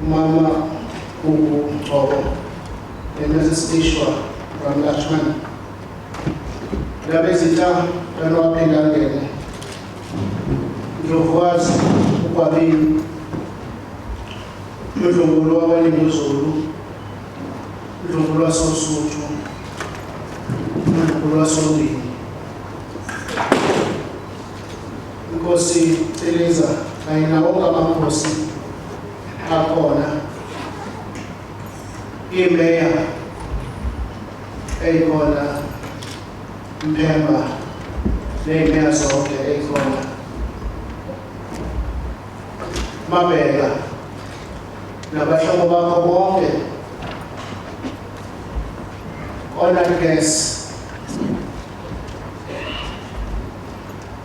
Mama Majesty Ishwar Ramlutchman. Labezita kanwaphinda ngene. Ngiyokwazi ukwabili udlungulo wabalimi ZULU, udlungulo wasoSuthu, udlungulo wasoNdini. Inkosi Eliza kanye wonke amakhosi akhona, imeya eyikhona Mpemba neyimeya zonke eyikhona, Mabheka nabahlobo bakho bonke, honored guests.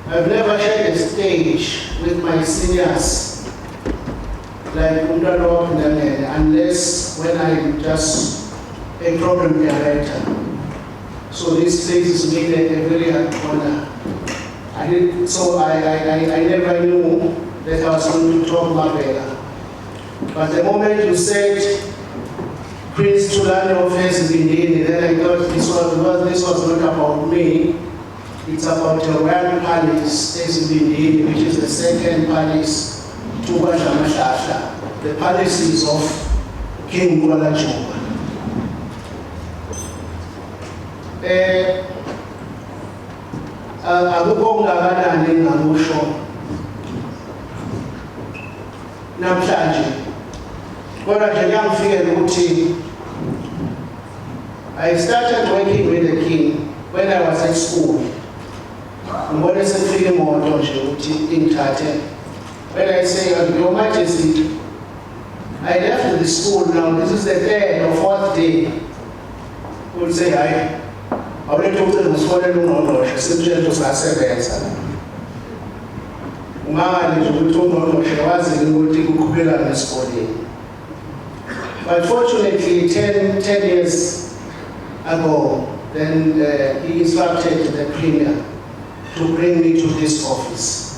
I've never shared a stage with my seniors like unless when I'm just a program director. So this place is made a very hard honor. I never knew that I was going to talk about Bela. But the moment you said Prince THULANI of EZIBINDINI, then I thought this was not about me. It's about a royal palace, EZIBINDINI, which is the second palace to Majesty, the palaces of King Juba. Akukho okungakanani engingakusho namhlanje, kodwa nje kuyangifikela ukuthi I started working with the king when I was at school. Ngibone sekufika imoto nje ukuthi ingithathe. When I say, Your Majesty, I left the school now, this is the third or fourth day. We'll say, I already told them to follow the simply to sasebenza. Ungamali nje ukuthi uNgqongqoshe wazi ukuthi kukhuphelwa nesikoleni. But fortunately, 10 years ago, then he instructed the Premier to bring me to this office.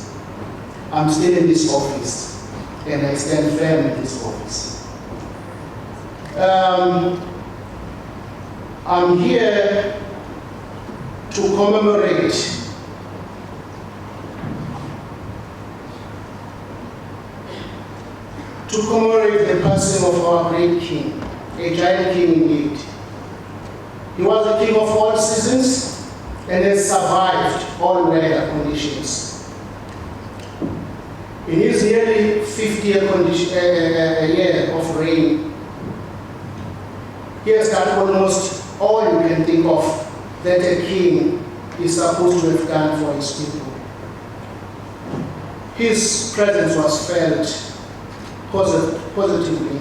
I'm still in this office, and I stand firm in this office. I'm here to commemorate the passing of our great king, a giant king indeed. He was a king of all seasons and has survived all weather conditions. In his nearly 50th year of reign, he has done almost all you can think of that a king is supposed to have done for his people. His presence was felt positively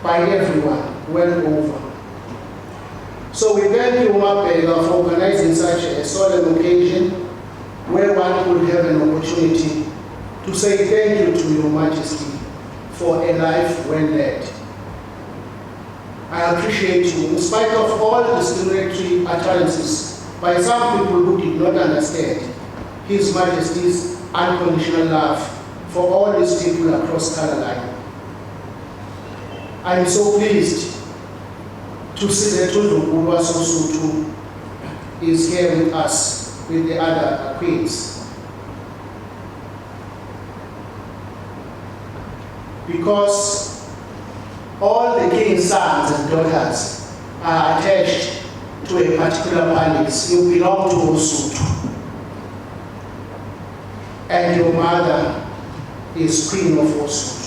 by everyone, well over. So we thank you, Mabheka, for organizing such a solemn occasion where one could have an opportunity to say thank you to Your Majesty for a life well led. I appreciate you, in spite of all the discriminatory utterances by some people who did not understand His Majesty's unconditional love for all these people across Carolina. I am so pleased to see that Udlungulo wasoSuthu is here with us, with the other queens. Because all the king's sons and daughters are attached to a particular palace. You belong to Osuthu. And your mother is Queen of Osuthu.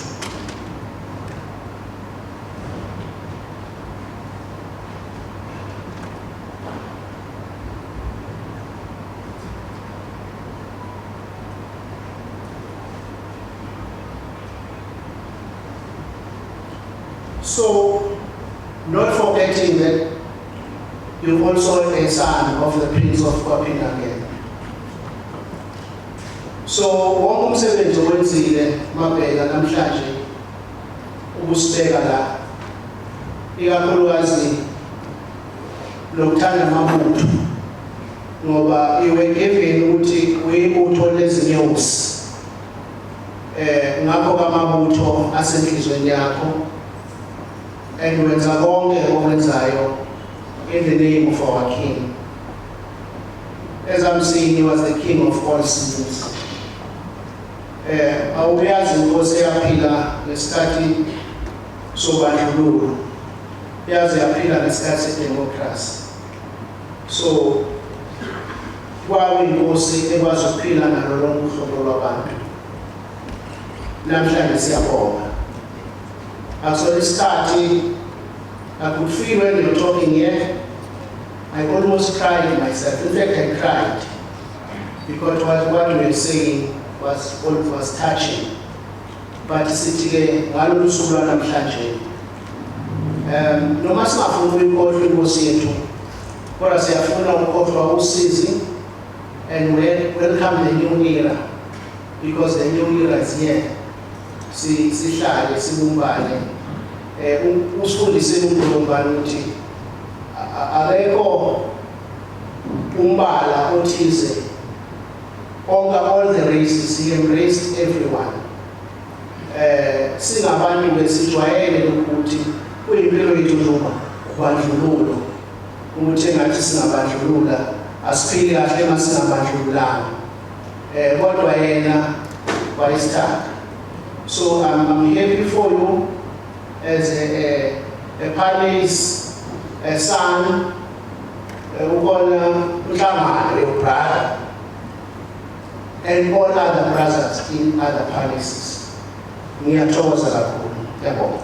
So, not forgetting that you're also a son of the Prince of Copenhagen. So, wonke umsebenzi owenzile Mabheka namhlanje ukusibeka la, ikakhulukazi lokuthanda amabutho, ngoba iwe given ukuthi uyibutho lezinyosi ngakho kamabutho asenhlizweni yakho and wenza konke okwenzayo in the name of our King. As I'm saying, he was the King of all seasons. Awuyazi inkosi eyaphila ngesikhathi sobandlululo, yazi yaphila ngesikhathi sedemocracy. So kwakuyinkosi ekwazi ukuphila nalo lonke uhlobo lwabantu. Namhlanje siyabonga. Actually, isikhathi I could feel when you were talking here, I almost cried myself. In fact, I cried because what you were saying was touching. But sithi ngalolu suku namhlanje noma singafuna ukuyikhohlwa inkosi yethu, kodwa siyafuna ukukhohlwa usizi and welcome the new era, because the new era is here. Sihlale sibumbane. Usifundise uNkulunkulu ukuthi akekho umbala othize. All the races, he embraced everyone. Singabantu besijwayele ukuthi kuyimpilo yethu noma ubandlululo, ukuthi engathi singabandlulula asiphili kahle uma singabandlululanga, kodwa yena wayisithanda. So I'm happy for you as a Palace son, your brother, and all other brothers in other palaces. Ngiyathokoza kakhulu. Yabonga.